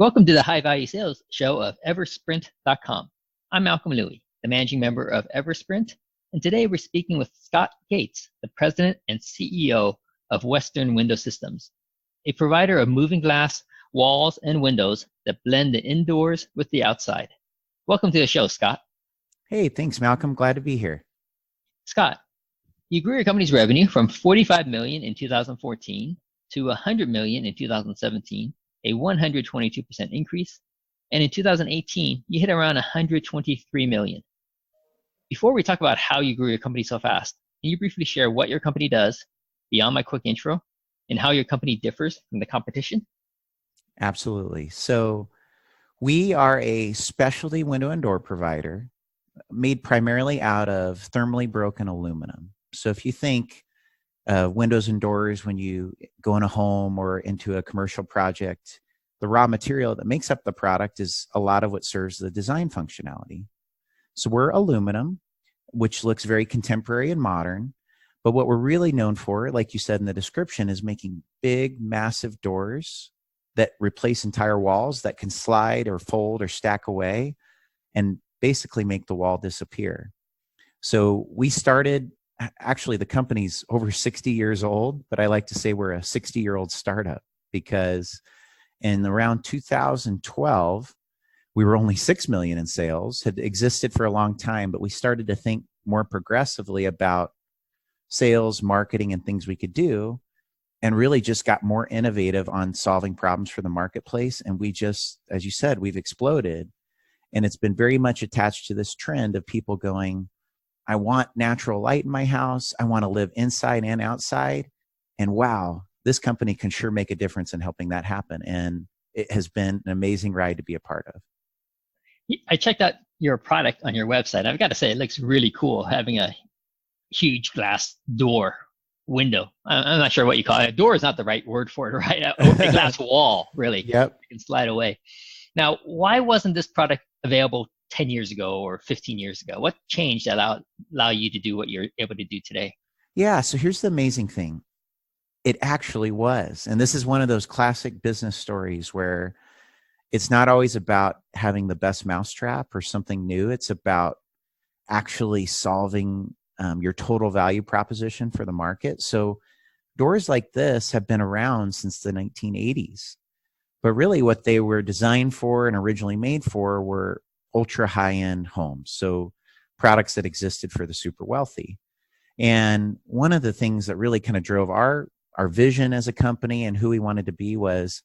Welcome to the High Value Sales Show of Eversprint.com. I'm Malcolm Louie, the managing member of Eversprint, and today we're speaking with Scott Gates, the president and CEO of Western Window Systems, a provider of moving glass walls and windows that blend the indoors with the outside. Welcome to the show, Scott. Hey, thanks, Malcolm. Glad to be here. Scott, you grew your company's revenue from $45 million in 2014 to $100 million in 2017, a 122% increase. And in 2018, you hit around $123 million. Before we talk about how you grew your company so fast, can you briefly share what your company does beyond my quick intro and how your company differs from the competition? Absolutely. So we are a specialty window and door provider made primarily out of thermally broken aluminum. So if you think windows and doors, when you go in a home or into a commercial project, the raw material that makes up the product is a lot of what serves the design functionality. So we're aluminum, which looks very contemporary and modern. But what we're really known for, like you said in the description, is making big, massive doors that replace entire walls that can slide or fold or stack away and basically make the wall disappear. So we started, actually the company's over 60 years old, but I like to say we're a 60-year-old startup because in around 2012, we were only 6 million in sales, had existed for a long time, but we started to think more progressively about sales, marketing, and things we could do, and really just got more innovative on solving problems for the marketplace. And we just, as you said, we've exploded. And it's been very much attached to this trend of people going, I want natural light in my house. I want to live inside and outside. And wow, this company can sure make a difference in helping that happen. And it has been an amazing ride to be a part of. I checked out your product on your website. I've got to say, it looks really cool having a huge glass door window. I'm not sure what you call it. A door is not the right word for it, right? A glass wall, really. Yep. You can slide away. Now, why wasn't this product available 10 years ago or 15 years ago? What changed that allow you to do what you're able to do today? Yeah, so here's the amazing thing. It actually was. And this is one of those classic business stories where it's not always about having the best mousetrap or something new. It's about actually solving your total value proposition for the market. So doors like this have been around since the 1980s. But really what they were designed for and originally made for were ultra high-end homes. So products that existed for the super wealthy. And one of the things that really kind of drove our vision as a company and who we wanted to be was,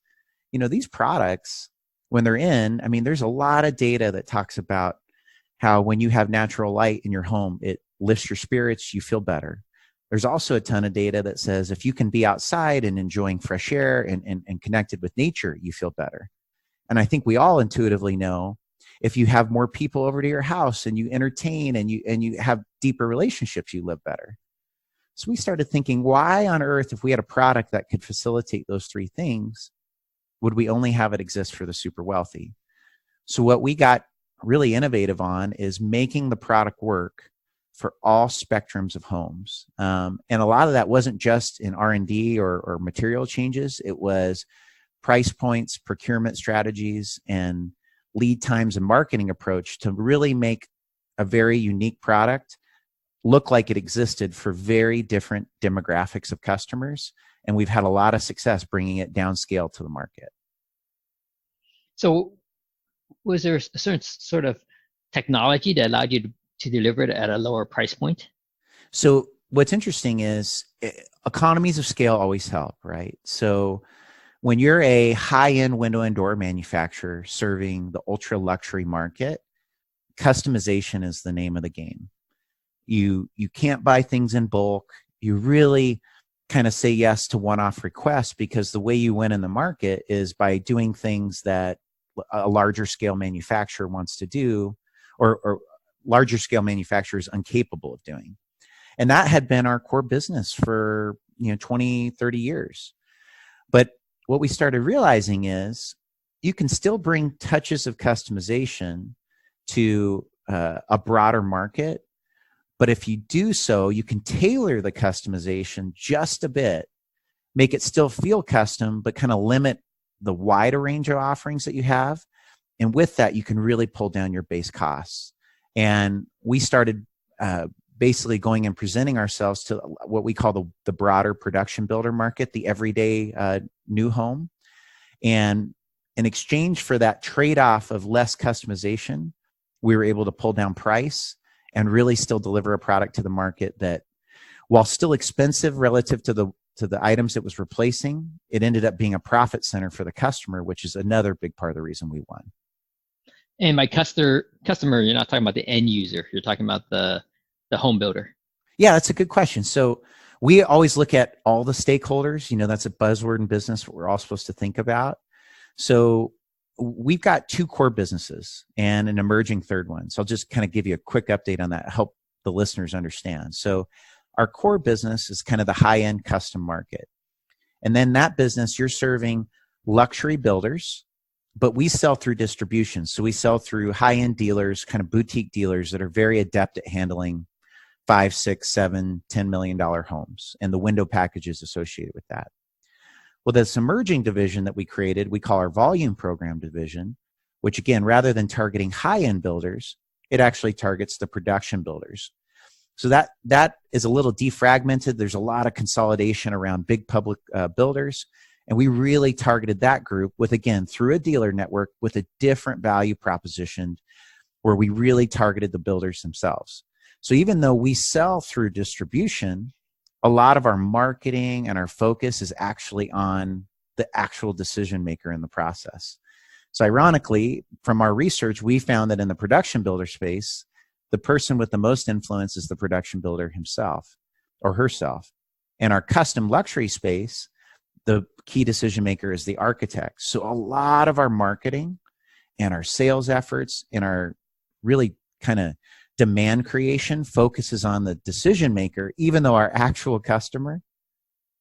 you know, these products, when they're in, I mean, there's a lot of data that talks about how when you have natural light in your home, it lifts your spirits, you feel better. There's also a ton of data that says if you can be outside and enjoying fresh air and connected with nature, you feel better. And I think we all intuitively know if you have more people over to your house and you entertain and you have deeper relationships, you live better. So we started thinking, why on earth, if we had a product that could facilitate those three things, would we only have it exist for the super wealthy? So what we got really innovative on is making the product work for all spectrums of homes. And a lot of that wasn't just in R&D or material changes. It was price points, procurement strategies, and lead times and marketing approach to really make a very unique product look like it existed for very different demographics of customers. And we've had a lot of success bringing it downscale to the market. So was there a certain sort of technology that allowed you to deliver it at a lower price point? So what's interesting is economies of scale always help, right? So when you're a high-end window and door manufacturer serving the ultra luxury market, customization is the name of the game. You can't buy things in bulk. You really kind of say yes to one-off requests because the way you win in the market is by doing things that a larger scale manufacturer wants to do or larger scale manufacturer is incapable of doing. And that had been our core business for 20, 30 years. But what we started realizing is you can still bring touches of customization to a broader market. But if you do so, you can tailor the customization just a bit, make it still feel custom, but kind of limit the wider range of offerings that you have. And with that, you can really pull down your base costs. And we started basically going and presenting ourselves to what we call the broader production builder market, the everyday new home. And in exchange for that trade-off of less customization, we were able to pull down price and really still deliver a product to the market that, while still expensive relative to the items it was replacing, it ended up being a profit center for the customer, which is another big part of the reason we won. And by customer, you're not talking about the end user. You're talking about the home builder. Yeah, that's a good question. So we always look at all the stakeholders. That's a buzzword in business, what we're all supposed to think about. So we've got two core businesses and an emerging third one. So I'll just kind of give you a quick update on that, help the listeners understand. So our core business is kind of the high-end custom market. And then that business, you're serving luxury builders, but we sell through distribution. So we sell through high-end dealers, kind of boutique dealers that are very adept at handling $5, $6, $7, $10 million homes and the window packages associated with that. Well, this emerging division that we created, we call our volume program division, which again, rather than targeting high-end builders, it actually targets the production builders. So that is a little defragmented. There's a lot of consolidation around big public builders. And we really targeted that group with, again, through a dealer network with a different value proposition where we really targeted the builders themselves. So even though we sell through distribution, a lot of our marketing and our focus is actually on the actual decision maker in the process. So ironically, from our research, we found that in the production builder space, the person with the most influence is the production builder himself or herself. In our custom luxury space, the key decision maker is the architect. So a lot of our marketing and our sales efforts and our really kind of demand creation focuses on the decision maker, even though our actual customer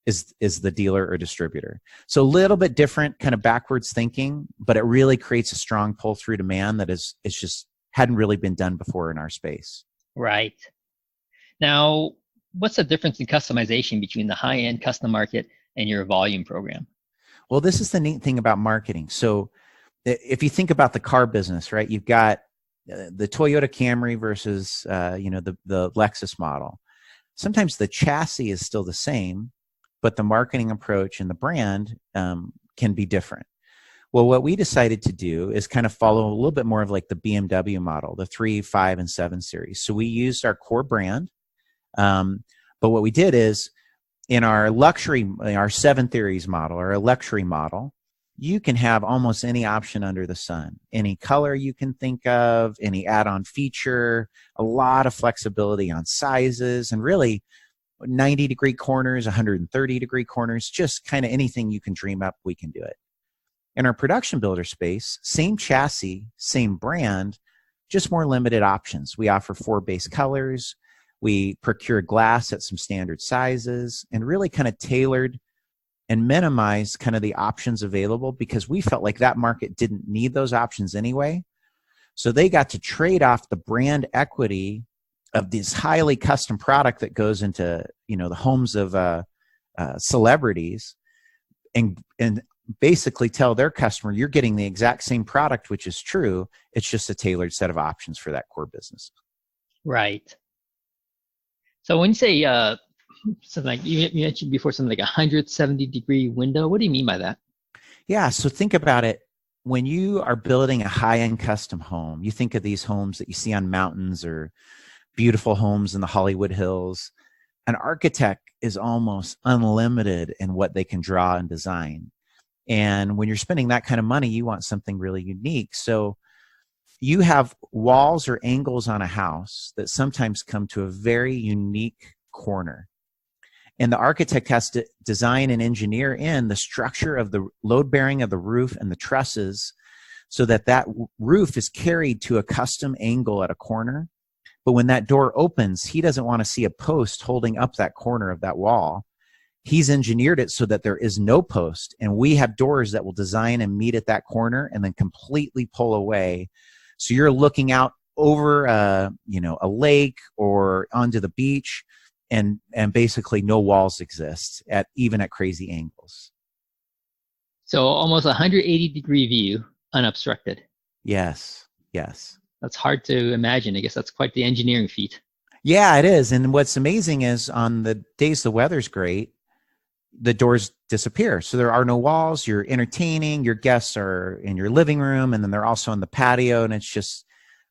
is the dealer or distributor. So a little bit different kind of backwards thinking, but it really creates a strong pull-through demand that it's just hadn't really been done before in our space. Right. Now, what's the difference in customization between the high-end custom market and your volume program? Well, this is the neat thing about marketing. So if you think about the car business, right, you've got the Toyota Camry versus, the Lexus model. Sometimes the chassis is still the same, but the marketing approach and the brand can be different. Well, what we decided to do is kind of follow a little bit more of like the BMW model, the 3, 5, and 7 series. So we used our core brand, but what we did is in our 7 Series model or a luxury model, you can have almost any option under the sun, any color you can think of, any add-on feature, a lot of flexibility on sizes, and really 90-degree corners, 130-degree corners, just kind of anything you can dream up, we can do it. In our production builder space, same chassis, same brand, just more limited options. We offer 4 base colors. We procure glass at some standard sizes and really kind of tailored and minimize kind of the options available because we felt like that market didn't need those options anyway. So they got to trade off the brand equity of this highly custom product that goes into, the homes of celebrities and basically tell their customer, you're getting the exact same product, which is true. It's just a tailored set of options for that core business. Right. So when you say something like you mentioned before, something like 170-degree window, what do you mean by that? Yeah. So think about it. When you are building a high-end custom home, you think of these homes that you see on mountains or beautiful homes in the Hollywood Hills. An architect is almost unlimited in what they can draw and design. And when you're spending that kind of money, you want something really unique. So you have walls or angles on a house that sometimes come to a very unique corner. And the architect has to design and engineer in the structure of the load bearing of the roof and the trusses so that roof is carried to a custom angle at a corner. But when that door opens, he doesn't want to see a post holding up that corner of that wall. He's engineered it so that there is no post. And we have doors that will design and meet at that corner and then completely pull away. So you're looking out over a lake or onto the beach, and basically no walls exist even at crazy angles. So almost 180-degree view, unobstructed. Yes. Yes. That's hard to imagine. I guess that's quite the engineering feat. Yeah, it is. And what's amazing is on the days the weather's great, the doors disappear. So there are no walls. You're entertaining. Your guests are in your living room, and then they're also on the patio, and it's just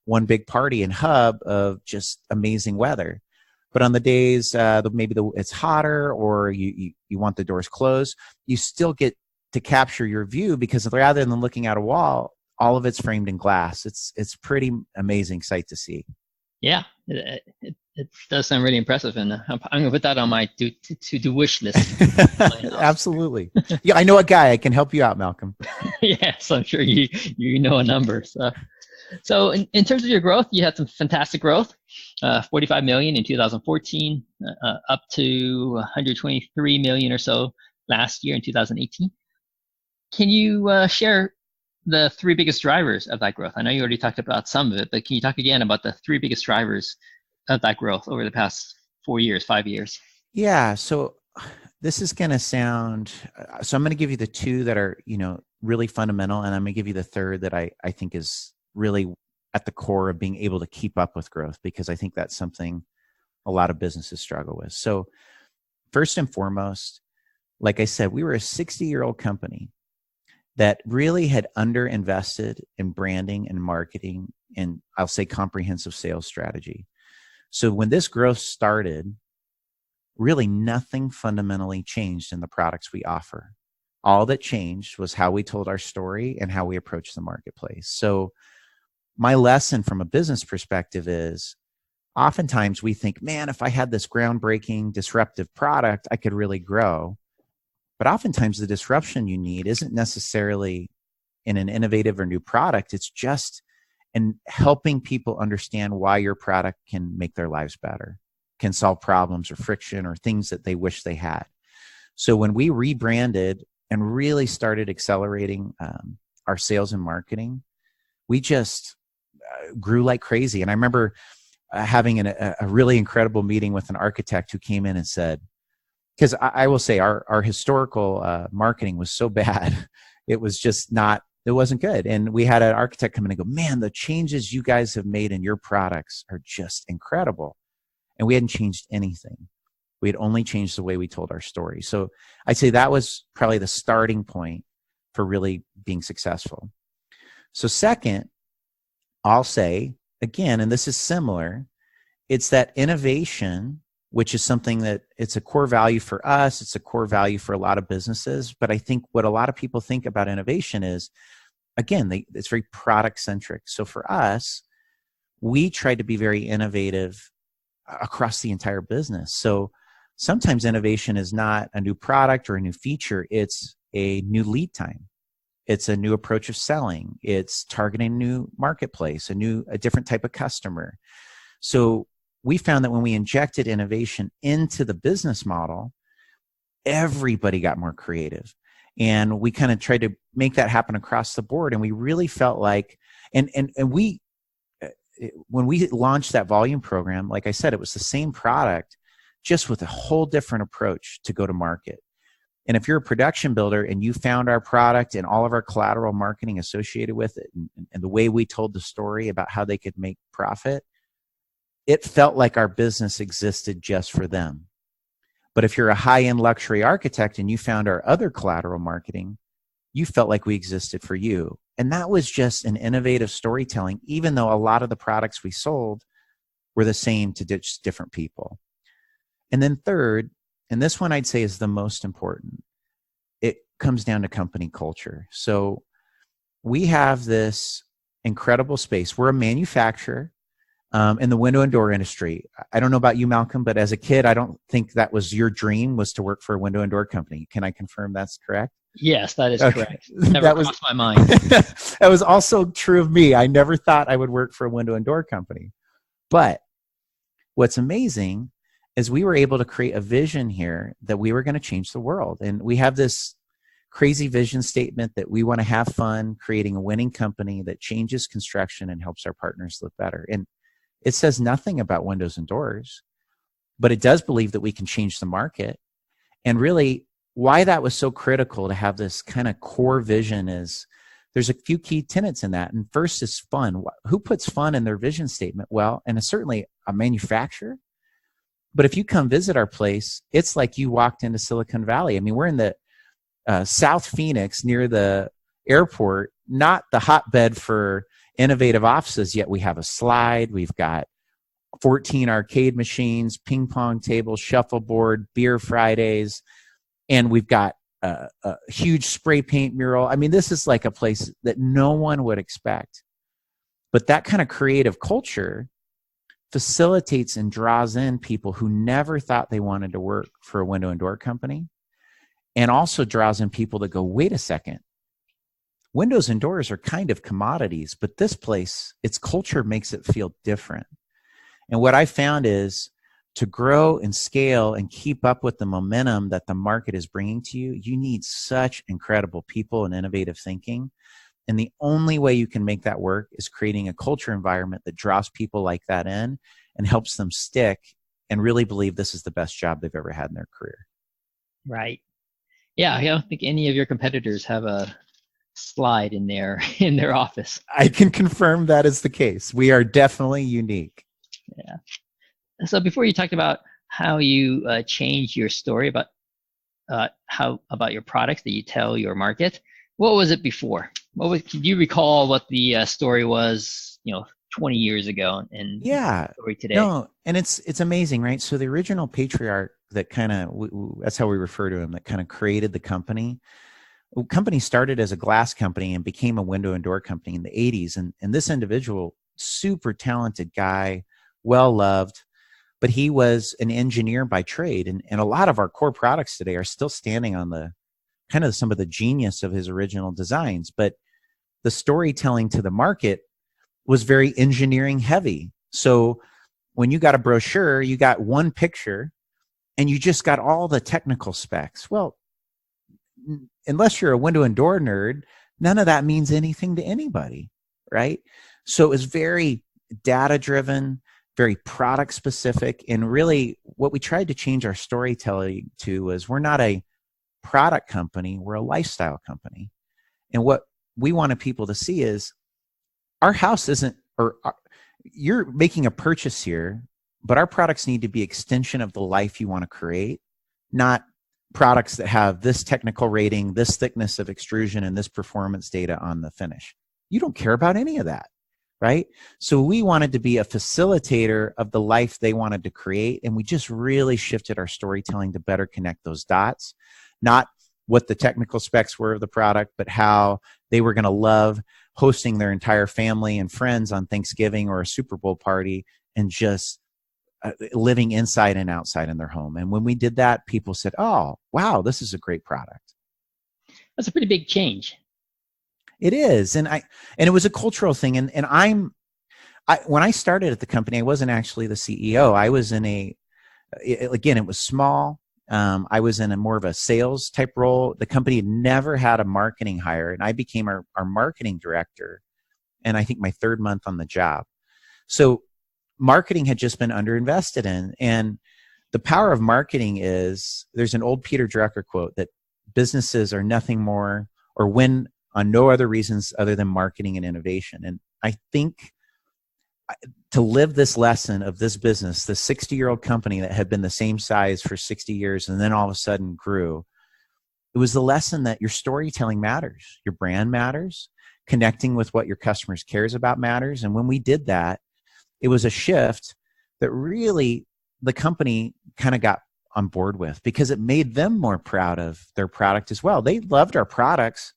one big party and hub of just amazing weather. But on the days maybe it's hotter or you want the doors closed, you still get to capture your view because rather than looking at a wall, all of it's framed in glass. It's pretty amazing sight to see. Yeah, it does sound really impressive, and I'm going to put that on my to-do wish list. Absolutely. Yeah, I know a guy. I can help you out, Malcolm. Yes, I'm sure you know a number. So in terms of your growth, you had some fantastic growth, 45 million in 2014, up to 123 million or so last year in 2018. Can you share the three biggest drivers of that growth? I know you already talked about some of it, but can you talk again about the three biggest drivers of that growth over the past 4 years, 5 years? Yeah. So this is going to sound, so I'm going to give you the two that are, really fundamental. And I'm going to give you the third that I think is really at the core of being able to keep up with growth, because I think that's something a lot of businesses struggle with. So first and foremost, like I said, we were a 60-year-old company that really had underinvested in branding and marketing and I'll say comprehensive sales strategy. So when this growth started, really nothing fundamentally changed in the products we offer. All that changed was how we told our story and how we approached the marketplace. So my lesson from a business perspective is oftentimes we think, man, if I had this groundbreaking, disruptive product, I could really grow. But oftentimes the disruption you need isn't necessarily in an innovative or new product. It's just in helping people understand why your product can make their lives better, can solve problems or friction or things that they wish they had. So when we rebranded and really started accelerating our sales and marketing, we just grew like crazy. And I remember having a really incredible meeting with an architect who came in and said, because I will say our historical marketing was so bad, it was just it wasn't good. And we had an architect come in and go, man, the changes you guys have made in your products are just incredible. And we hadn't changed anything. We had only changed the way we told our story. So I'd say that was probably the starting point for really being successful. So second, I'll say, again, and this is similar, it's that innovation, which is something that it's a core value for us. It's a core value for a lot of businesses. But I think what a lot of people think about innovation is, again, it's very product centric. So for us, we try to be very innovative across the entire business. So sometimes innovation is not a new product or a new feature. It's a new lead time. It's a new approach of selling. It's targeting a new marketplace, a different type of customer. So we found that when we injected innovation into the business model, everybody got more creative. And we kind of tried to make that happen across the board. And we really felt like, and we, when we launched that volume program, like I said, it was the same product, just with a whole different approach to go to market. And if you're a production builder and you found our product and all of our collateral marketing associated with it and the way we told the story about how they could make profit, it felt like our business existed just for them. But if you're a high-end luxury architect and you found our other collateral marketing, you felt like we existed for you. And that was just an innovative storytelling, even though a lot of the products we sold were the same to just different people. And then third, and this one I'd say is the most important, it comes down to company culture. So we have this incredible space. We're a manufacturer in the window and door industry. I don't know about you, Malcolm, but as a kid, I don't think that was your dream, was to work for a window and door company. Can I confirm that's correct? Yes, that is okay. Correct. Never crossed my mind. That was also true of me. I never thought I would work for a window and door company. But what's amazing is we were able to create a vision here that we were going to change the world. And we have this crazy vision statement that we want to have fun creating a winning company that changes construction and helps our partners live better. And it says nothing about windows and doors, but it does believe that we can change the market. And really, why that was so critical to have this kind of core vision is there's a few key tenets in that. And first is fun. Who puts fun in their vision statement? Well, and it's certainly a manufacturer. But if you come visit our place, it's like you walked into Silicon Valley. I mean, we're in the South Phoenix near the airport, not the hotbed for innovative offices, yet we have a slide. We've got 14 arcade machines, ping pong tables, shuffleboard, beer Fridays, and we've got a huge spray paint mural. I mean, this is like a place that no one would expect. But that kind of creative culture facilitates and draws in people who never thought they wanted to work for a window and door company, and also draws in people that go, wait a second, windows and doors are kind of commodities, but this place, its culture makes it feel different. And what I found is to grow and scale and keep up with the momentum that the market is bringing to you, you need such incredible people and innovative thinking. And the only way you can make that work is creating a culture environment that draws people like that in and helps them stick and really believe this is the best job they've ever had in their career. Right. Yeah, I don't think any of your competitors have a slide in their office. I can confirm that is the case. We are definitely unique. Yeah. So before you talked about how you change your story about your products that you tell your market, what was it before? Can you recall what the story was, 20 years ago and yeah, story today? No, and it's amazing, right? So the original patriarch that kind of, that's how we refer to him, that kind of created the company. The company started as a glass company and became a window and door company in the 80s. And this individual, super talented guy, well-loved, but he was an engineer by trade. And a lot of our core products today are still standing on the kind of some of the genius of his original designs. But the storytelling to the market was very engineering heavy. So when you got a brochure, you got one picture and you just got all the technical specs. Well, unless you're a window and door nerd, none of that means anything to anybody, right? So it was very data-driven, very product-specific, and really what we tried to change our storytelling to was we're not a product company, we're a lifestyle company. And what we wanted people to see is our house isn't, you're making a purchase here, but our products need to be extension of the life you want to create, not products that have this technical rating, this thickness of extrusion, and this performance data on the finish. You don't care about any of that, right? So we wanted to be a facilitator of the life they wanted to create, and we just really shifted our storytelling to better connect those dots, not what the technical specs were of the product, but how they were going to love hosting their entire family and friends on Thanksgiving or a Super Bowl party and just living inside and outside in their home. And when we did that, people said, oh, wow, this is a great product. That's a pretty big change. It is. And it was a cultural thing. And when I started at the company, I wasn't actually the CEO. I was in again, it was small. I was in a more of a sales type role. The company had never had a marketing hire, and I became our marketing director. And I think my third month on the job. So marketing had just been underinvested in. And the power of marketing is, there's an old Peter Drucker quote that businesses are nothing more or win on no other reasons other than marketing and innovation. And I think to live this lesson of this business, the 60-year-old company that had been the same size for 60 years and then all of a sudden grew, it was the lesson that your storytelling matters, your brand matters, connecting with what your customers cares about matters. And when we did that, it was a shift that really the company kind of got on board with, because it made them more proud of their product as well. They loved our products,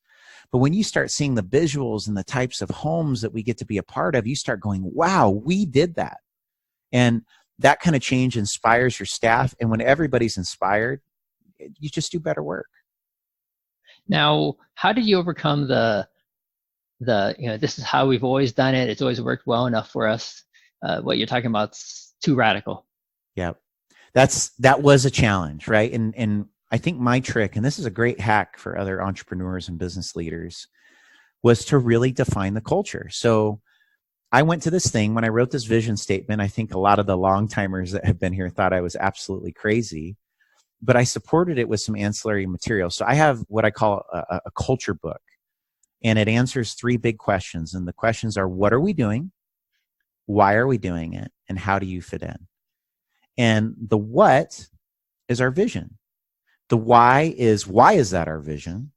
but when you start seeing the visuals and the types of homes that we get to be a part of, you start going, wow, we did that. And that kind of change inspires your staff. And when everybody's inspired, you just do better work. Now, how did you overcome the this is how we've always done it, it's always worked well enough for us? What you're talking about is too radical. Yeah, that was a challenge, right? And I think my trick, and this is a great hack for other entrepreneurs and business leaders, was to really define the culture. So I went to this thing when I wrote this vision statement. I think a lot of the long timers that have been here thought I was absolutely crazy. but I supported it with some ancillary material. So I have what I call a culture book, and it answers 3 big questions. And the questions are, what are we doing? Why are we doing it? And how do you fit in? And the what is our vision. The why is that our vision?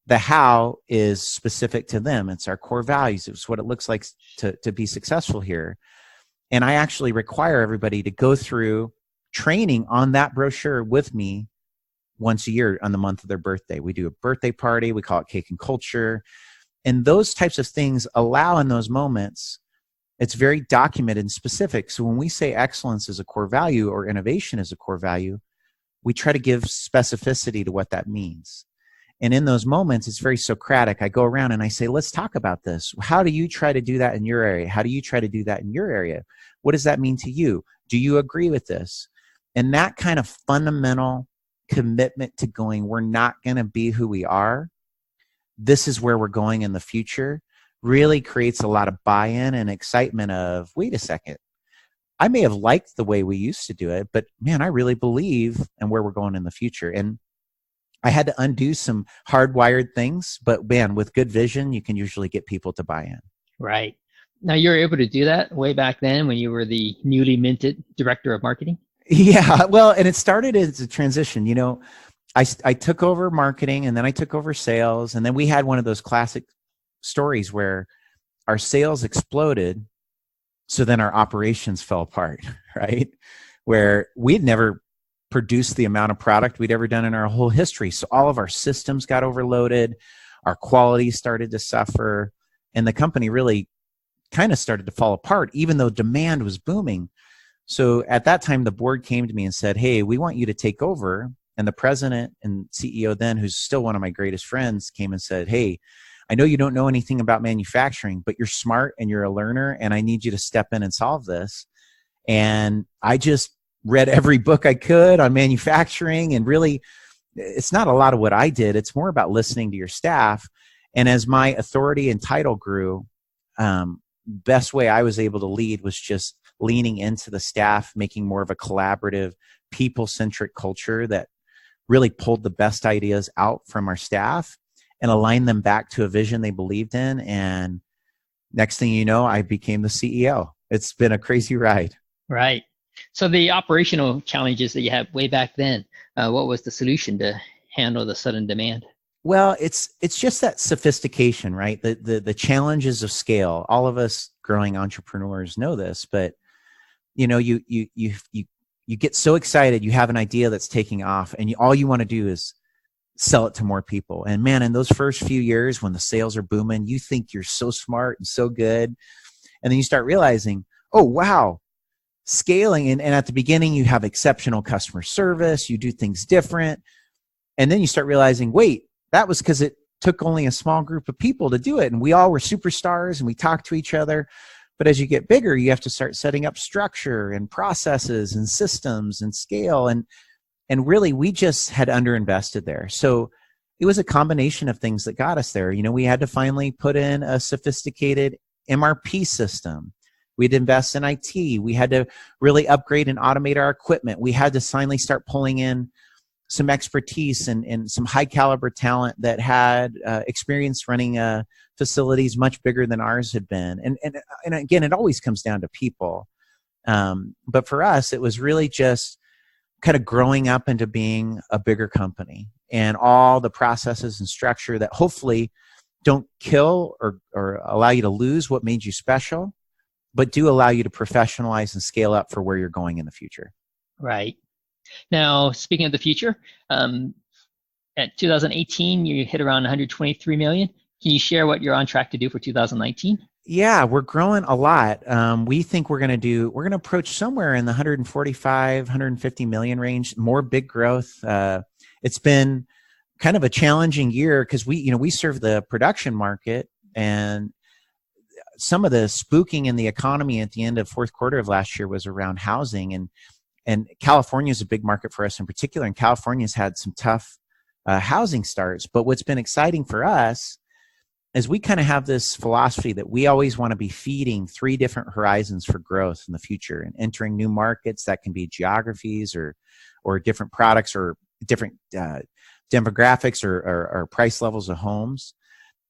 The how is specific to them. It's our core values. It's what it looks like to be successful here. And I actually require everybody to go through training on that brochure with me once a year on the month of their birthday. We do a birthday party. We call it Cake and Culture. And those types of things allow in those moments, it's very documented and specific. So when we say excellence is a core value or innovation is a core value, we try to give specificity to what that means. And in those moments, it's very Socratic. I go around and I say, let's talk about this. How do you try to do that in your area? How do you try to do that in your area? What does that mean to you? Do you agree with this? And that kind of fundamental commitment to going, we're not going to be who we are. This is where we're going in the future, really creates a lot of buy-in and excitement of, wait a second. I may have liked the way we used to do it, but man, I really believe in where we're going in the future. And I had to undo some hardwired things, but man, with good vision, you can usually get people to buy in. Right. Now, you were able to do that way back then when you were the newly minted director of marketing? Yeah, well, and it started as a transition. You know, I took over marketing, and then I took over sales, and then we had one of those classic stories where our sales exploded, so then our operations fell apart, right? Where we'd never produced the amount of product we'd ever done in our whole history. So all of our systems got overloaded, our quality started to suffer, and the company really kind of started to fall apart, even though demand was booming. So at that time, the board came to me and said, hey, we want you to take over. And the president and CEO then, who's still one of my greatest friends, came and said, hey, I know you don't know anything about manufacturing, but you're smart and you're a learner, and I need you to step in and solve this. And I just read every book I could on manufacturing, and really, it's not a lot of what I did. It's more about listening to your staff. And as my authority and title grew, best way I was able to lead was just leaning into the staff, making more of a collaborative, people-centric culture that really pulled the best ideas out from our staff and aligned them back to a vision they believed in. And next thing you know, I became the CEO. It's been a crazy ride. Right. So the operational challenges that you had way back then, what was the solution to handle the sudden demand? Well, it's just that sophistication, right? The challenges of scale. All of us growing entrepreneurs know this, but you know, you get so excited, you have an idea that's taking off, and all you want to do is sell it to more people. And man, in those first few years when the sales are booming, you think you're so smart and so good. And then you start realizing, oh, wow, scaling. And at the beginning, you have exceptional customer service. You do things different. And then you start realizing, wait, that was because it took only a small group of people to do it. And we all were superstars and we talked to each other. But as you get bigger, you have to start setting up structure and processes and systems and scale. And really, we just had underinvested there. So it was a combination of things that got us there. You know, we had to finally put in a sophisticated MRP system. We'd invest in IT. We had to really upgrade and automate our equipment. We had to finally start pulling in some expertise and some high caliber talent that had experience running facilities much bigger than ours had been. And again, it always comes down to people. But for us, it was really just kind of growing up into being a bigger company, and all the processes and structure that hopefully don't kill or allow you to lose what made you special, but do allow you to professionalize and scale up for where you're going in the future. Right. Now, speaking of the future, at 2018, you hit around 123 million. Can you share what you're on track to do for 2019? Yeah, we're growing a lot. We think we're going to approach somewhere in the 145, 150 million range, more big growth. It's been kind of a challenging year because we serve the production market, and some of the spooking in the economy at the end of fourth quarter of last year was around housing, and California is a big market for us in particular, and California's had some tough housing starts. But what's been exciting for us is we kind of have this philosophy that we always want to be feeding 3 different horizons for growth in the future and entering new markets. That can be geographies or different products or different demographics or price levels of homes.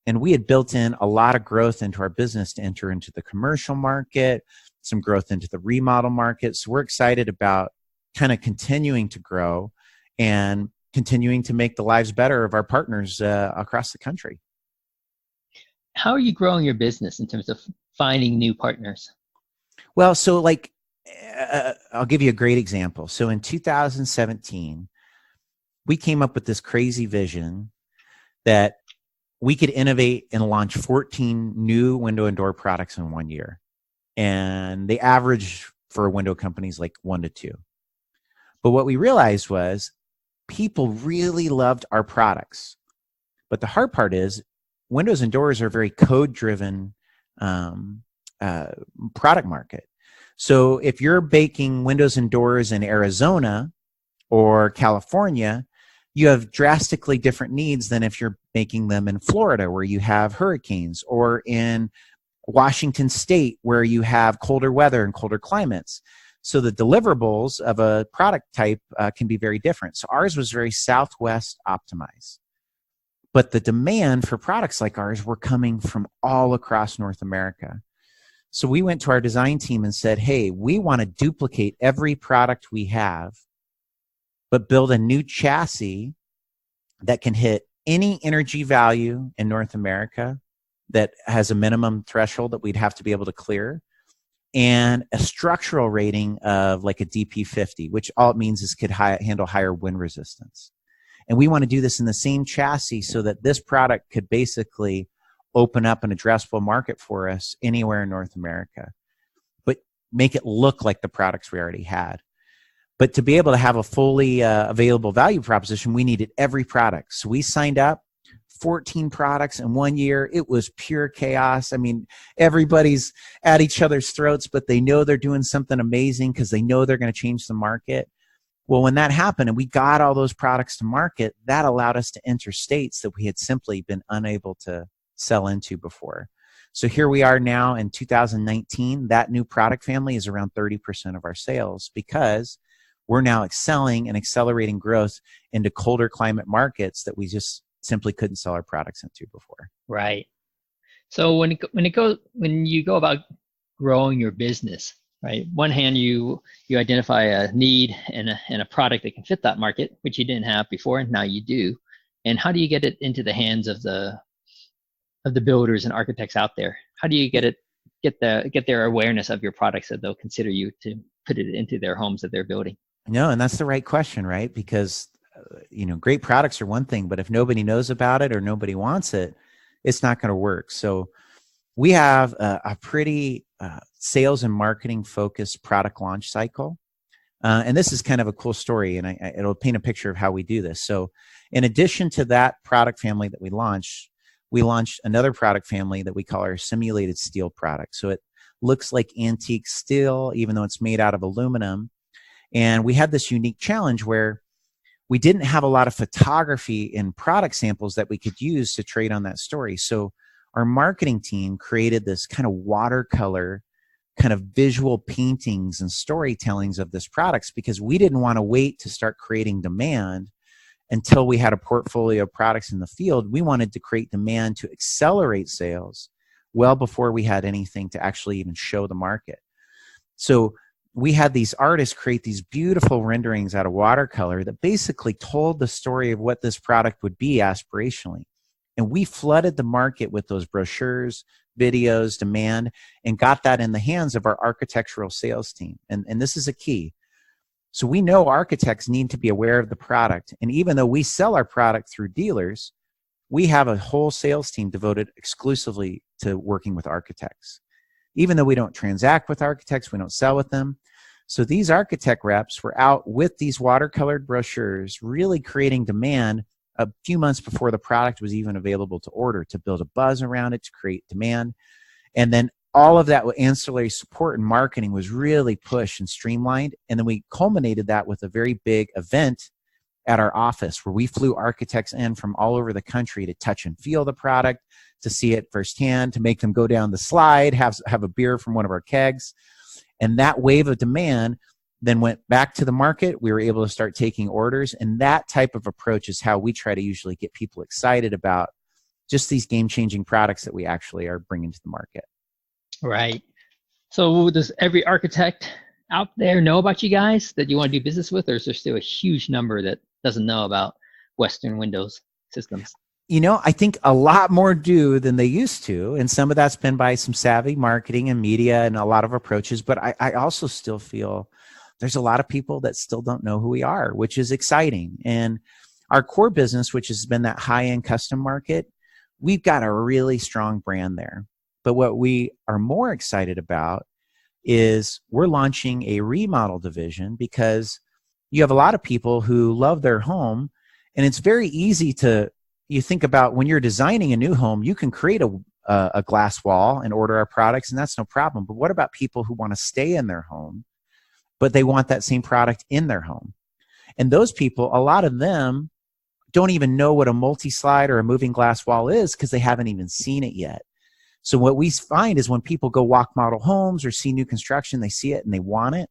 And we had built in a lot of growth into our business to enter into the commercial market, some growth into the remodel market. So we're excited about kind of continuing to grow and continuing to make the lives better of our partners across the country. How are you growing your business in terms of finding new partners? Well, so like, I'll give you a great example. So in 2017, we came up with this crazy vision that we could innovate and launch 14 new window and door products in 1 year. And the average for a window company is like 1 to 2. But what we realized was people really loved our products. But the hard part is windows and doors are a very code-driven product market. So if you're baking windows and doors in Arizona or California, you have drastically different needs than if you're making them in Florida, where you have hurricanes, or in Washington State, where you have colder weather and colder climates. So the deliverables of a product type can be very different. So ours was very Southwest optimized. But the demand for products like ours were coming from all across North America. So we went to our design team and said, hey, we want to duplicate every product we have, but build a new chassis that can hit any energy value in North America that has a minimum threshold that we'd have to be able to clear, and a structural rating of like a DP50, which all it means is could handle higher wind resistance. And we want to do this in the same chassis so that this product could basically open up an addressable market for us anywhere in North America, but make it look like the products we already had. But to be able to have a fully available value proposition, we needed every product. So we signed up 14 products in 1 year. It was pure chaos. I mean, everybody's at each other's throats, but they know they're doing something amazing because they know they're going to change the market. Well, when that happened and we got all those products to market, that allowed us to enter states that we had simply been unable to sell into before. So here we are now in 2019. That new product family is around 30% of our sales because we're now excelling and accelerating growth into colder climate markets that we just simply couldn't sell our products into before. Right. So when you go about growing your business, right? One hand, you identify a need and a product that can fit that market, which you didn't have before, and now you do. And how do you get it into the hands of the builders and architects out there? How do you get their awareness of your products that they'll consider you to put it into their homes that they're building? No, and that's the right question, right? Because great products are one thing, but if nobody knows about it or nobody wants it, it's not going to work. So we have a pretty sales and marketing focused product launch cycle. And this is kind of a cool story, and it'll paint a picture of how we do this. So in addition to that product family that we launched another product family that we call our simulated steel product. So it looks like antique steel, even though it's made out of aluminum. And we had this unique challenge where we didn't have a lot of photography in product samples that we could use to trade on that story. So our marketing team created this kind of watercolor, kind of visual paintings and storytellings of this products because we didn't want to wait to start creating demand until we had a portfolio of products in the field. We wanted to create demand to accelerate sales well before we had anything to actually even show the market. So we had these artists create these beautiful renderings out of watercolor that basically told the story of what this product would be aspirationally. And we flooded the market with those brochures, videos, demand, and got that in the hands of our architectural sales team. And this is a key. So we know architects need to be aware of the product. And even though we sell our product through dealers, we have a whole sales team devoted exclusively to working with architects. Even though we don't transact with architects, we don't sell with them. So these architect reps were out with these watercolored brochures, really creating demand a few months before the product was even available to order, to build a buzz around it, to create demand. And then all of that with ancillary support and marketing was really pushed and streamlined. And then we culminated that with a very big event at our office where we flew architects in from all over the country to touch and feel the product, to see it firsthand, to make them go down the slide, have a beer from one of our kegs. And that wave of demand then went back to the market. We were able to start taking orders. And that type of approach is how we try to usually get people excited about just these game-changing products that we actually are bringing to the market. Right. So does every architect out there know about you guys that you want to do business with, or is there still a huge number that doesn't know about Western Windows systems? I think a lot more do than they used to. And some of that's been by some savvy marketing and media and a lot of approaches. But I also still feel there's a lot of people that still don't know who we are, which is exciting. And our core business, which has been that high-end custom market, we've got a really strong brand there. But what we are more excited about is we're launching a remodel division, because you have a lot of people who love their home, and it's very easy to, you think about when you're designing a new home, you can create a glass wall and order our products, and that's no problem. But what about people who want to stay in their home, but they want that same product in their home? And those people, a lot of them don't even know what a multi-slide or a moving glass wall is, because they haven't even seen it yet. So what we find is when people go walk model homes or see new construction, they see it and they want it.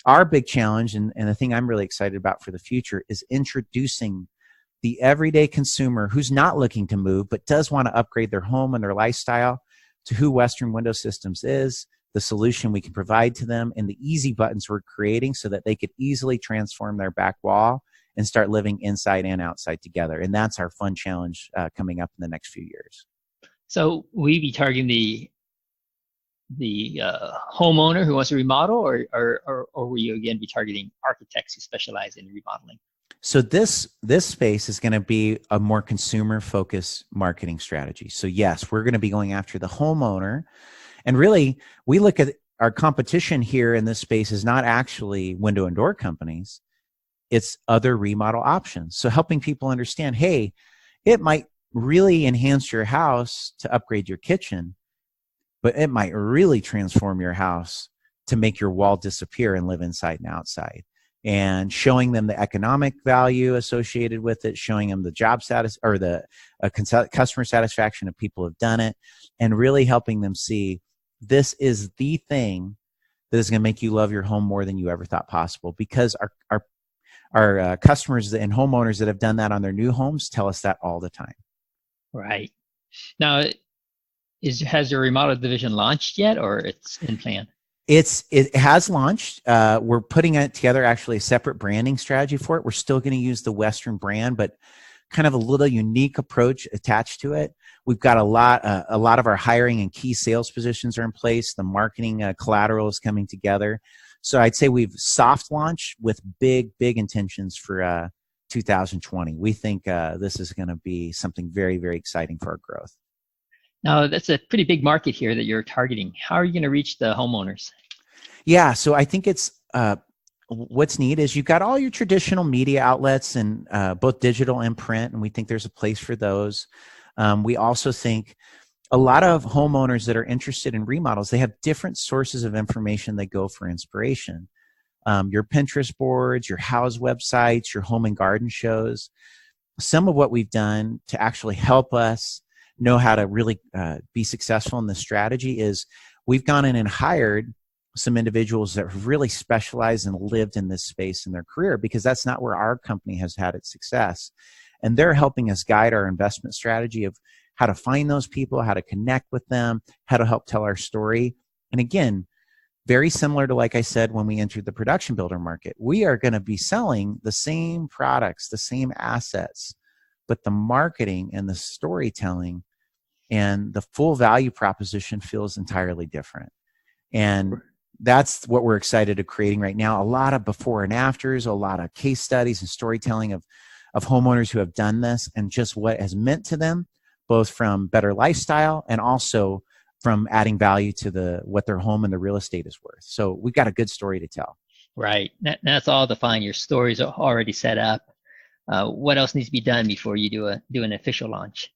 Our big challenge, and the thing I'm really excited about for the future, is introducing the everyday consumer who's not looking to move but does want to upgrade their home and their lifestyle to who Western Window Systems is, the solution we can provide to them, and the easy buttons we're creating so that they could easily transform their back wall and start living inside and outside together. And that's our fun challenge coming up in the next few years. So we be targeting the homeowner who wants to remodel, or will you again be targeting architects who specialize in remodeling? So this space is going to be a more consumer-focused marketing strategy. So yes, we're going to be going after the homeowner. And really, we look at our competition here in this space is not actually window and door companies. It's other remodel options. So helping people understand, hey, it might really enhance your house to upgrade your kitchen, but it might really transform your house to make your wall disappear and live inside and outside. And showing them the economic value associated with it, showing them the job status or the customer satisfaction of people who have done it, and really helping them see this is the thing that is going to make you love your home more than you ever thought possible. Because our customers and homeowners that have done that on their new homes tell us that all the time. Right. Now, has your remodel division launched yet, or it's in plan? It has launched. We're putting it together, actually, a separate branding strategy for it. We're still going to use the Western brand, but kind of a little unique approach attached to it. We've got a lot of our hiring and key sales positions are in place. The marketing collateral is coming together. So I'd say we've soft launched with big intentions for 2020. We think this is going to be something very, very exciting for our growth. Now, that's a pretty big market here that you're targeting. How are you going to reach the homeowners? Yeah, so I think it's what's neat is you've got all your traditional media outlets and both digital and print, and we think there's a place for those. We also think a lot of homeowners that are interested in remodels, they have different sources of information they go for inspiration. Your Pinterest boards, your house websites, your home and garden shows. Some of what we've done to actually help us know how to really be successful in this strategy is we've gone in and hired some individuals that have really specialized and lived in this space in their career, because that's not where our company has had its success. And they're helping us guide our investment strategy of how to find those people, how to connect with them, how to help tell our story. And again, very similar to, like I said, when we entered the production builder market, we are going to be selling the same products, the same assets, but the marketing and the storytelling and the full value proposition feels entirely different. And that's what we're excited to creating right now. A lot of before and afters, a lot of case studies and storytelling of homeowners who have done this and just what has meant to them, both from better lifestyle and also from adding value to what their home and the real estate is worth. So we've got a good story to tell. Right. That's all defined. Your stories are already set up. What else needs to be done before you do an official launch?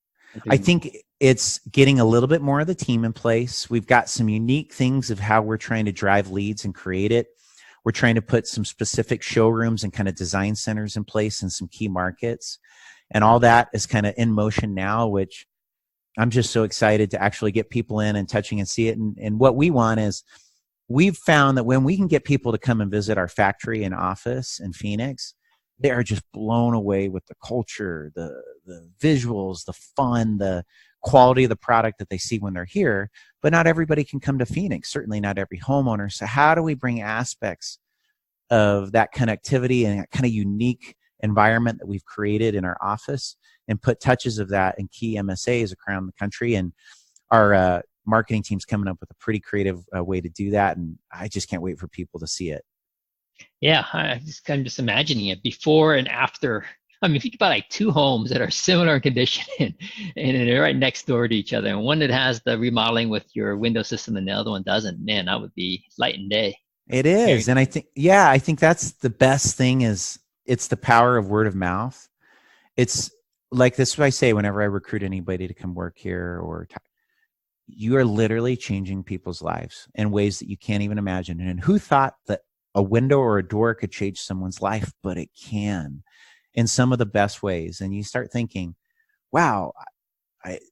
I think it's getting a little bit more of the team in place. We've got some unique things of how we're trying to drive leads and create it. We're trying to put some specific showrooms and kind of design centers in place in some key markets. And all that is kind of in motion now, which I'm just so excited to actually get people in and touching and see it. And what we want is, we've found that when we can get people to come and visit our factory and office in Phoenix, they are just blown away with the culture, the visuals, the fun, the quality of the product that they see when they're here. But not everybody can come to Phoenix, certainly not every homeowner. So how do we bring aspects of that connectivity and that kind of unique environment that we've created in our office and put touches of that in key MSAs around the country? And our marketing team's coming up with a pretty creative way to do that. And I just can't wait for people to see it. Yeah, I'm just imagining it before and after. I mean, if you think about like two homes that are similar in condition and they're right next door to each other, and one that has the remodeling with your window system and the other one doesn't, man, that would be light and day. It is. And I think that's the best thing, is it's the power of word of mouth. It's like this is what I say whenever I recruit anybody to come work here, or you are literally changing people's lives in ways that you can't even imagine. And who thought that a window or a door could change someone's life? But it can, in some of the best ways. And you start thinking, wow,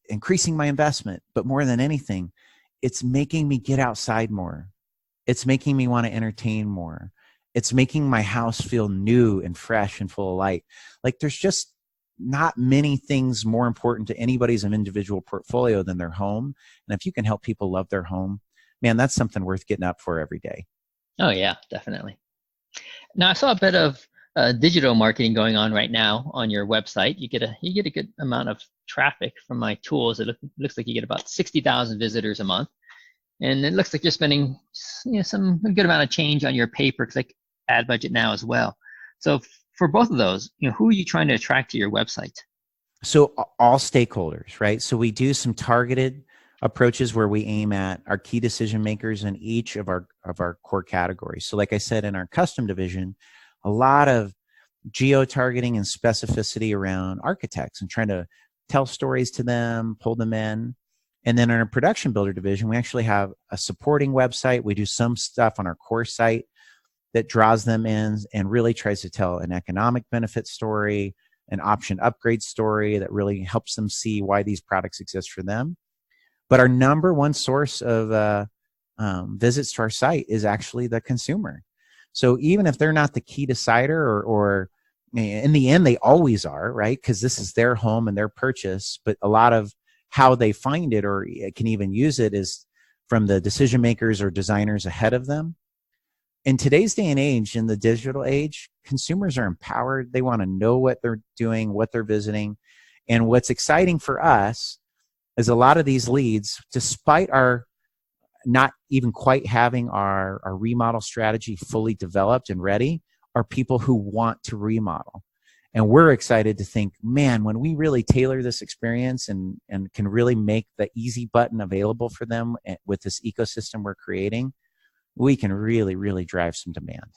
increasing my investment, but more than anything, it's making me get outside more. It's making me want to entertain more. It's making my house feel new and fresh and full of light. Like, there's just not many things more important to anybody's individual portfolio than their home. And if you can help people love their home, man, that's something worth getting up for every day. Oh yeah, definitely. Now, I saw a bit of digital marketing going on right now on your website. You get a good amount of traffic from my tools. It looks like you get about 60,000 visitors a month, and it looks like you're spending a good amount of change on your pay-per-click ad budget now as well. So for both of those, who are you trying to attract to your website? So all stakeholders, right? So we do some targeted approaches where we aim at our key decision makers in each of our core categories. So like I said, in our custom division, a lot of geo-targeting and specificity around architects and trying to tell stories to them, pull them in. And then in our production builder division, we actually have a supporting website. We do some stuff on our core site that draws them in and really tries to tell an economic benefit story, an option upgrade story that really helps them see why these products exist for them. But our number one source of visits to our site is actually the consumer. So even if they're not the key decider, or in the end, they always are, right? Because this is their home and their purchase. But a lot of how they find it or can even use it is from the decision makers or designers ahead of them. In today's day and age, in the digital age, consumers are empowered. They want to know what they're doing, what they're visiting. And what's exciting for us is a lot of these leads, despite our not even quite having our remodel strategy fully developed and ready, are people who want to remodel. And we're excited to think, man, when we really tailor this experience and can really make the easy button available for them with this ecosystem we're creating, we can really, really drive some demand.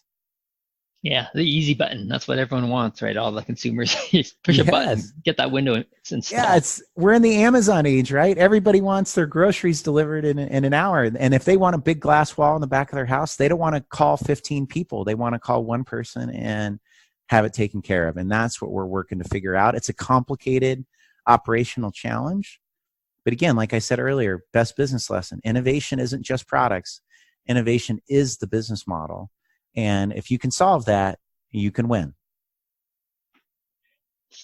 Yeah, the easy button. That's what everyone wants, right? All the consumers push a button, get that window installed. Yeah, we're in the Amazon age, right? Everybody wants their groceries delivered in an hour. And if they want a big glass wall in the back of their house, they don't want to call 15 people. They want to call one person and have it taken care of. And that's what we're working to figure out. It's a complicated operational challenge. But again, like I said earlier, best business lesson. Innovation isn't just products. Innovation is the business model. And if you can solve that, you can win.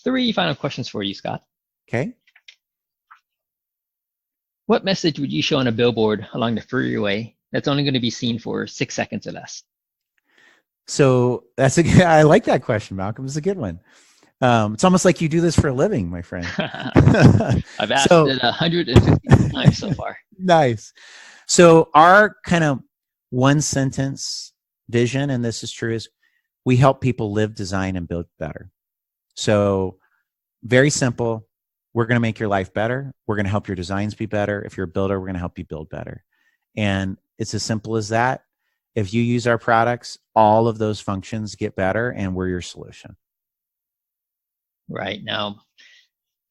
3 final questions for you, Scott. Okay. What message would you show on a billboard along the freeway that's only going to be seen for 6 seconds or less? So I like that question, Malcolm. It's a good one. It's almost like you do this for a living, my friend. I've asked it 150 times so far. Nice. So our kind of one sentence vision, and this is true, is we help people live, design, and build better. So very simple. We're going to make your life better. We're going to help your designs be better. If you're a builder, we're going to help you build better. And it's as simple as that. If you use our products, all of those functions get better, and we're your solution. Right. Now,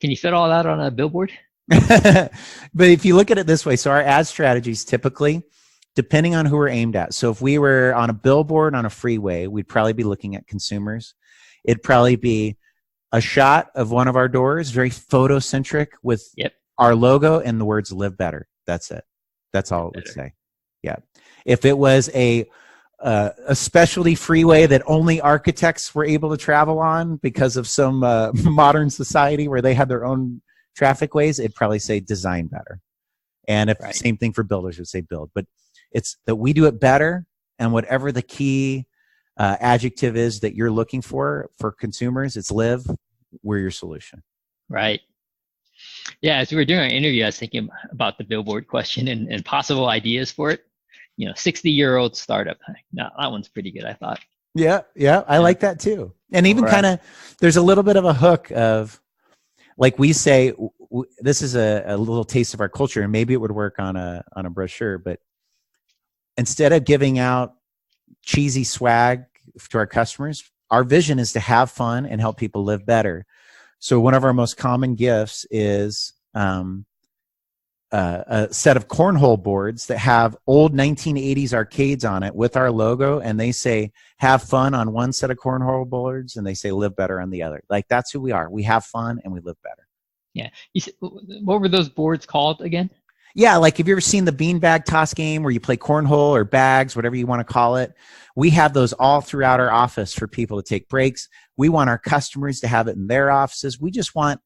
can you fit all that on a billboard? But if you look at it this way, so our ad strategies typically, depending on who we're aimed at. So if we were on a billboard on a freeway, we'd probably be looking at consumers. It'd probably be a shot of one of our doors, very photocentric with our logo and the words "Live Better." That's it. That's all it would say. Yeah. If it was a specialty freeway that only architects were able to travel on because of some modern society where they had their own traffic ways, it'd probably say "Design Better." And if same thing for builders, it would say "Build." But it's that we do it better, and whatever the key adjective is that you're looking for consumers, it's live. We're your solution. Right. Yeah, as we were doing our interview, I was thinking about the billboard question and possible ideas for it. 60-year-old startup. No, that one's pretty good, I thought. Yeah, I like that too. And even kind of, there's a little bit of a hook of, like we say, this is a little taste of our culture, and maybe it would work on a brochure. But instead of giving out cheesy swag to our customers, our vision is to have fun and help people live better. So one of our most common gifts is a set of cornhole boards that have old 1980s arcades on it with our logo, and they say "Have fun" on one set of cornhole boards, and they say "Live better" on the other. Like, that's who we are. We have fun and we live better. Yeah. What were those boards called again? Yeah, like, have you ever seen the Beanbag Toss game where you play cornhole or bags, whatever you want to call it? We have those all throughout our office for people to take breaks. We want our customers to have it in their offices. We just want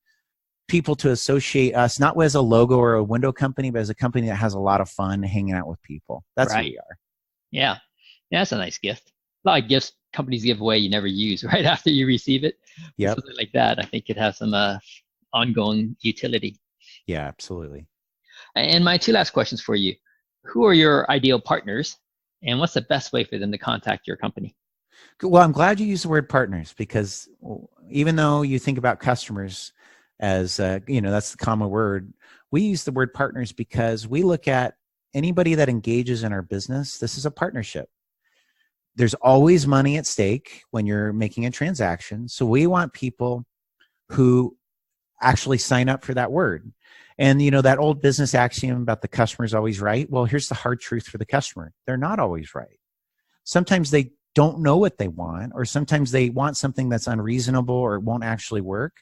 people to associate us not as a logo or a window company, but as a company that has a lot of fun hanging out with people. That's who we are. Yeah, that's a nice gift. A lot of gifts companies give away you never use right after you receive it. Yeah, something like that, I think it has some ongoing utility. Yeah, absolutely. And my two last questions for you: who are your ideal partners, and what's the best way for them to contact your company? Well, I'm glad you used the word partners, because even though you think about customers as that's the common word, we use the word partners because we look at anybody that engages in our business. This is a partnership. There's always money at stake when you're making a transaction. So we want people who actually sign up for that word. And that old business axiom about the customer's always right. Well, here's the hard truth for the customer. They're not always right. Sometimes they don't know what they want, or sometimes they want something that's unreasonable or it won't actually work.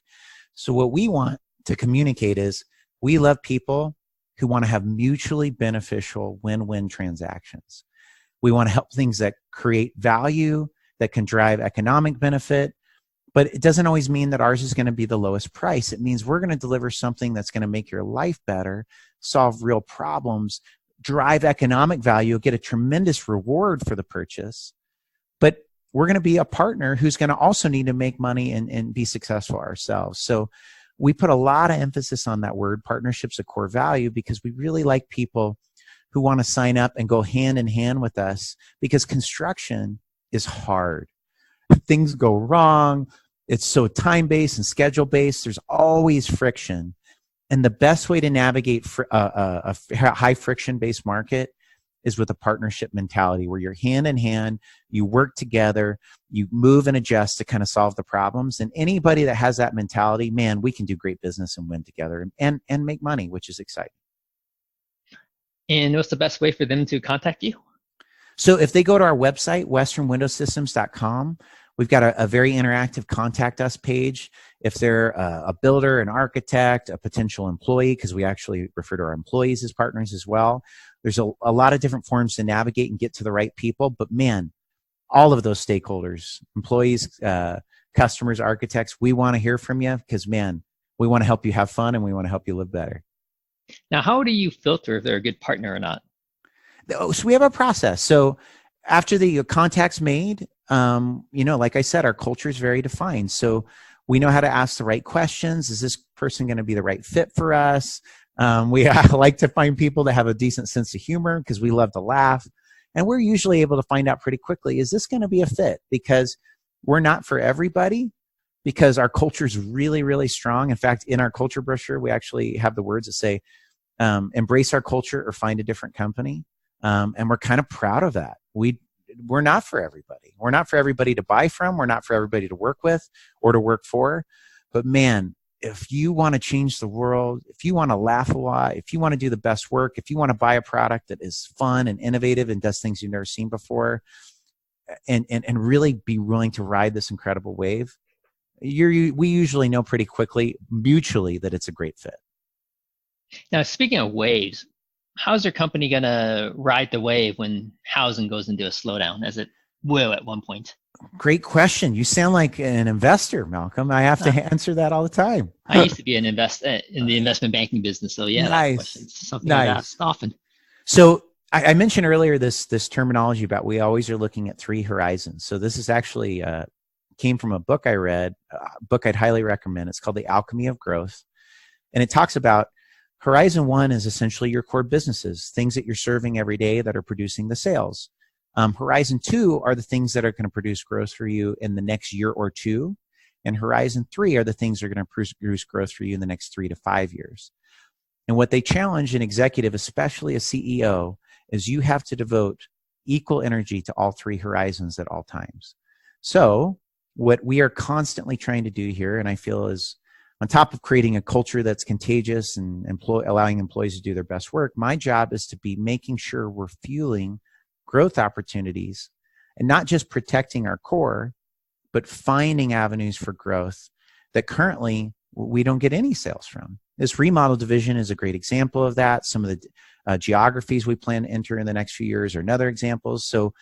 So what we want to communicate is we love people who want to have mutually beneficial win-win transactions. We want to help things that create value, that can drive economic benefit, but it doesn't always mean that ours is going to be the lowest price. It means we're going to deliver something that's going to make your life better, solve real problems, drive economic value, get a tremendous reward for the purchase. But we're going to be a partner who's going to also need to make money and be successful ourselves. So we put a lot of emphasis on that word. Partnership's a core value because we really like people who want to sign up and go hand in hand with us, because construction is hard. Things go wrong. It's so time-based and schedule-based. There's always friction. And the best way to navigate a high friction-based market is with a partnership mentality where you're hand in hand, you work together, you move and adjust to kind of solve the problems. And anybody that has that mentality, man, we can do great business and win together and make money, which is exciting. And what's the best way for them to contact you? So if they go to our website, westernwindowsystems.com, we've got a very interactive contact us page. If they're a builder, an architect, a potential employee, because we actually refer to our employees as partners as well, there's a lot of different forms to navigate and get to the right people. But man, all of those stakeholders, employees, customers, architects, we want to hear from you because, man, we want to help you have fun and we want to help you live better. Now, how do you filter if they're a good partner or not? So we have a process. So after the contact's made, like I said, our culture is very defined. So we know how to ask the right questions. Is this person going to be the right fit for us? We like to find people that have a decent sense of humor because we love to laugh. And we're usually able to find out pretty quickly, is this going to be a fit? Because we're not for everybody, because our culture is really, really strong. In fact, in our culture brochure, we actually have the words that say, embrace our culture or find a different company. And we're kind of proud of that. We're not for everybody. We're not for everybody to buy from. We're not for everybody to work with or to work for. But man, if you want to change the world, if you want to laugh a lot, if you want to do the best work, if you want to buy a product that is fun and innovative and does things you've never seen before, and really be willing to ride this incredible wave, we usually know pretty quickly, mutually, that it's a great fit. Now, speaking of waves, how's your company going to ride the wave when housing goes into a slowdown, as it will at one point? Great question. You sound like an investor, Malcolm. I have to answer that all the time. I used to be in the investment banking business, so yeah, that question is something I've asked often. So I mentioned earlier this terminology about we always are looking at 3 horizons. So this is actually came from a book I read, a book I'd highly recommend. It's called The Alchemy of Growth, and it talks about Horizon 1 is essentially your core businesses, things that you're serving every day that are producing the sales. Horizon 2 are the things that are going to produce growth for you in the next year or 2. And Horizon 3 are the things that are going to produce growth for you in the next 3 to 5 years. And what they challenge an executive, especially a CEO, is you have to devote equal energy to all 3 horizons at all times. So what we are constantly trying to do here, and I feel is on top of creating a culture that's contagious and allowing employees to do their best work, my job is to be making sure we're fueling growth opportunities and not just protecting our core, but finding avenues for growth that currently we don't get any sales from. This remodel division is a great example of that. Some of the geographies we plan to enter in the next few years are another examples. So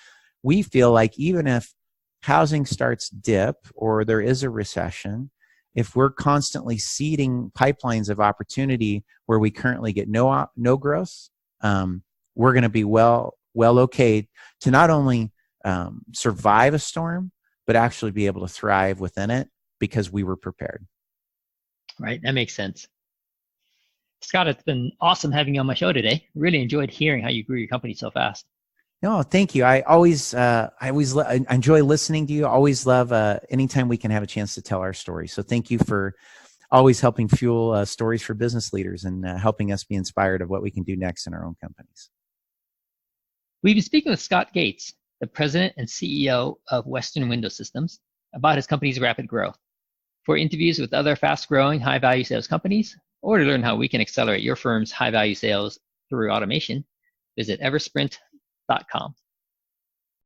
we feel like even if housing starts dip or there is a recession, if we're constantly seeding pipelines of opportunity where we currently get no growth, we're going to be well okay to not only survive a storm, but actually be able to thrive within it because we were prepared. Right, that makes sense. Scott, it's been awesome having you on my show today. Really enjoyed hearing how you grew your company so fast. No, thank you. I always enjoy listening to you. I always love anytime we can have a chance to tell our story. So thank you for always helping fuel stories for business leaders and helping us be inspired of what we can do next in our own companies. We've been speaking with Scott Gates, the president and CEO of Western Window Systems, about his company's rapid growth. For interviews with other fast-growing, high-value sales companies, or to learn how we can accelerate your firm's high-value sales through automation, visit eversprint.com.